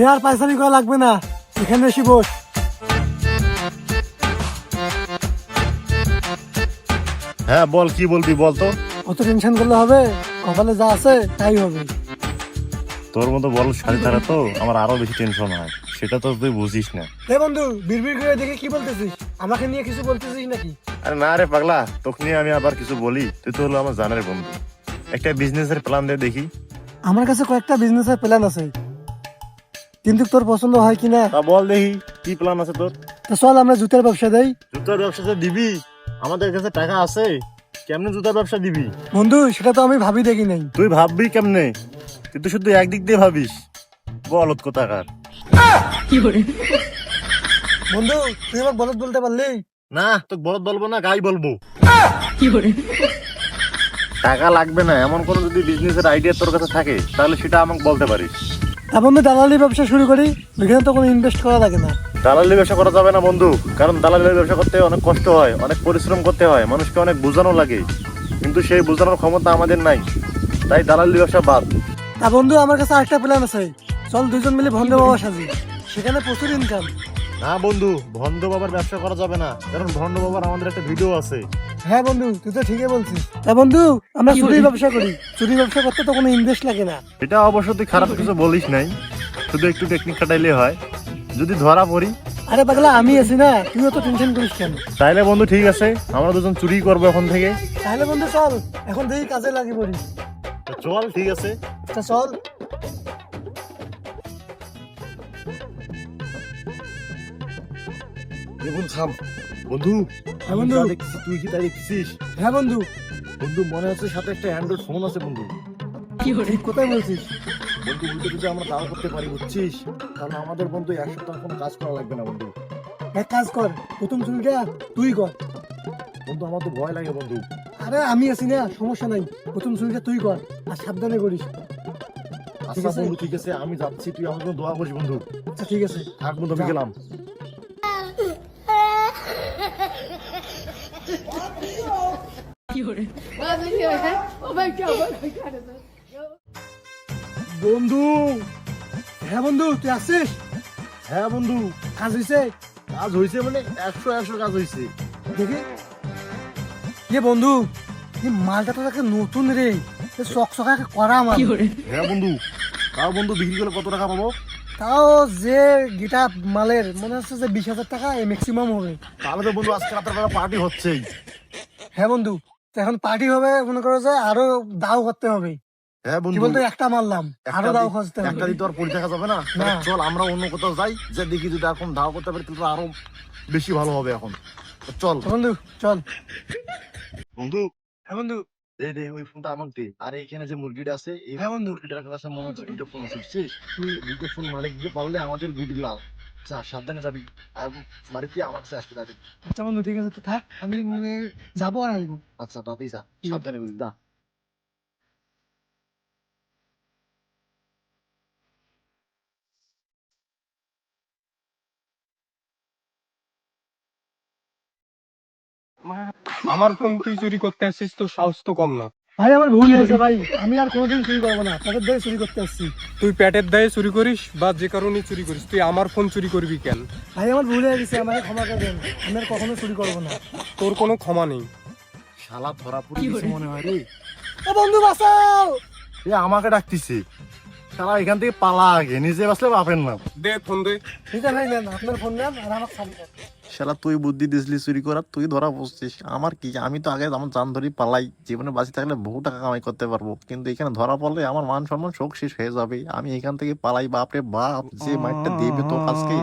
আর পায়সামি করা লাগবে না, এখানে এসে বস। হ্যাঁ বল, কি বলবি বল তো। অত টেনশন করলে হবে? কপালে যা আছে তাই হবে। তোর মতো বল শাড়ি ছাড়া তো আমার আরো বেশি টেনশন হয়, সেটা তো তুই বুঝিস না। হে বন্ধু, বিড়বিড় করে দেখে কি বলতেছিস? আমাকে নিয়ে কিছু বলতেছিস নাকি? আরে না রে পাগলা, তোকে নিয়ে আমি আবার কিছু বলি? তুই তো হলো আমার জানার বন্ধু, একটা বিজনেসের প্ল্যান দে দেখি। আমার কাছে কয়েকটা বিজনেসের প্ল্যান আছে, কিন্তু তোর পছন্দ হয় কিনা। তা বল দেখি কি প্ল্যান আছে তোর। তো চল আমরা জুতার ব্যবসা দেই। জুতার ব্যবসাতে দিবি? আমাদের কাছে টাকা আছে, কেমনে জুতার ব্যবসা দিবি? বন্ধু সেটা তো আমি ভাবি দেখি নাই। তুই ভাববি কেমনে? তুই তো শুধু একদিক দিয়ে ভাবিস, বলত কোথাকার। বন্ধু তুই আমার বলদ বলতে পারলি? না তোকে বলদ বলবো না, গাই বলবো। টাকা লাগবে না এমন কোন যদি বিজনেসের আইডিয়া তোর কাছে থাকে তাহলে সেটা আমাকে বলতে পারিস। তা বন্ধু দালালি ব্যবসা শুরু করি, ওইখানে তো কোনো ইনভেস্ট করা লাগে না। দালালি ব্যবসা করা যাবে না বন্ধু, কারণ দালালি ব্যবসা করতে অনেক কষ্ট হয়, অনেক পরিশ্রম করতে হয়, মানুষকে অনেক বোঝানো লাগে, কিন্তু সেই বোঝানোর ক্ষমতা আমাদের নাই, তাই দালালি ব্যবসা বাদ। তা বন্ধু আমার কাছে আরেকটা প্ল্যান আছে, চল দুজন মিলে ভন্ড বাবা সাজি, সেখানে প্রচুর ইনকাম। না বন্ধু, ভন্ড বাবার ব্যবসা করা যাবে না, কারণ ভন্ড বাবার আমাদের একটা ভিডিও আছে। হ্যাঁ বন্ধু তুই তো ঠিকই বলছিস। তা বন্ধু আমরা চুরি ব্যবসা করি, চুরি ব্যবসা করতে তো কোনো ইনভেস্ট লাগে না। এটা অবশ্য তুই খারাপ কিছু বলিস নাই, শুধু একটু টেকনিক খাটাইলে হয়, যদি ধরা পড়ি। আরে পাগলা আমি আছি না, তুইও তো টেনশন করিস কেন। তাইলে বন্ধু ঠিক আছে, আমরা দুজন চুরি করবো এখন থেকে। তাহলে বন্ধু চল এখন দেখি কাজে লাগি পড়ি। চল ঠিক আছে। তা চল। দেখুন থাম বন্ধু, হ্যাঁ বন্ধু। যা দেখতেছি তুই কি তাই দেখছিস? হ্যাঁ বন্ধু। বন্ধু মনে হচ্ছে সাথে একটা অ্যান্ড্রয়েড ফোন আছে বন্ধু। কোথায় বলছিস? বন্ধু বলতে যদি আমরা দাও করতে পারি বুঝছিস, কারণ আমাদের বন্ধু এক সপ্তাহ কোনো কাজ করা লাগবে না বন্ধু। এক কাজ কর, প্রথম চুরিটা তুই কর। বন্ধু আমার তো ভয় লাগে বন্ধু। আরে আমি আছি না, সমস্যা নাই, প্রথম চুরিটা তুই কর আর সাবধানে করিস। আচ্ছা আছে? বন্ধু ঠিক আছে, আমি যাচ্ছি, তুই আমার জন্য দোয়া করিস বন্ধু। আচ্ছা ঠিক আছে। থাক বন্ধু, আমি যা। গেলাম। বন্ধু। হ্যাঁ বন্ধু তুই আসছিস? হ্যাঁ বন্ধু, কাজ হয়েছে? কাজ হয়েছে মানে 100 কাজ হয়েছে। দেখি এ বন্ধু, এই মালটা তো দেখে নতুন রে, চকচকা করা মাল। হ্যাঁ বন্ধু, তাও বন্ধু বিক্রি করলে কত টাকা পাবো? তাও যে গিটা মালের মনে হচ্ছে যে 20,000 টাকা ম্যাক্সিমাম হবে। তাহলে তো বন্ধু আজকে রাতের বেলা পার্টি হচ্ছেই। হ্যাঁ বন্ধু, তো এখন পার্টি হবে, মনে করো যে আরো দাও করতে হবে। হ্যাঁ কি বন্ধু, বলতো একটা মারলাম, আরো দাও খুঁজতে একটা হবে। দিতে আর পড়ে থাকা যাবে না। না। চল আমরা অন্য কোথাও যাই, যে দেখি যদি এখন ধাও করতে পারি তাহলে তো আরো বেশি ভালো হবে এখন। তো চল বন্ধু চল। বন্ধু। হ্যাঁ বন্ধু। দে দে ওই ফোনটা আমাকে দে। আর এখানে যে মুরগিটা আছে, এই হ্যাঁ বন্ধু। মুরগিটার কাছে মনে হচ্ছে দুটো ফোন আছে বুঝছিস? তুই দুটো ফোন মালিক দিতে পারলে আমাদের গুড লাভ। যা সাবধানে যাবি, আর বাড়িতে আমার কাছে আসতে যাবি। আচ্ছা বন্ধু ঠিক আছে, তো থাক, আমি যাবো আর আসবো। আচ্ছা তাতেই যা, সাবধানে বুঝি দা। আমার ফোন তুই চুরি করতে আসছিস, তো সাহস তো কম না। ভাই আমার ভুল হয়েছে ভাই, আমি আর কোনোদিন চুরি করবো না, তাদের দিয়ে চুরি করতে আসছি। তুই পেটের দায়ে চুরি করিস বা যে কারণে চুরি করিস, তুই আমার ফোন চুরি করবি কেন? ভাই আমার ভুল হয়ে গেছে, আমাকে ক্ষমা করে দেন, আমি আর কখনো চুরি করবো না। তোর কোনো ক্ষমা নেই। শালা ধরা পড়ে গেছে মনে হয় রে। এ বন্ধু বাঁচাও। এ আমাকে ডাকতিছে, শালা এখান থেকে পালা আগে, নিজে বাসলে বাপের নাম। দে ফোন দে। ঠিক আছে ভাই, নেন আপনার ফোন নেন আর আমার সামনে। শালা তুই বুদ্ধি দিসলি চুরি করার, তুই ধরা পড়ছিস। আমার কি, আমি তো আগে আমার জান ধরি পালাই, জীবনে বাঁচি থাকলে বহু টাকা কামাই করতে পারবো, কিন্তু এখানে ধরা পড়লে আমার মান সম্মান শোক শেষ হয়ে যাবে। আমি এখান থেকে পালাই, বাপরে বাপ যে মাইরটা দিবে তো আজকে।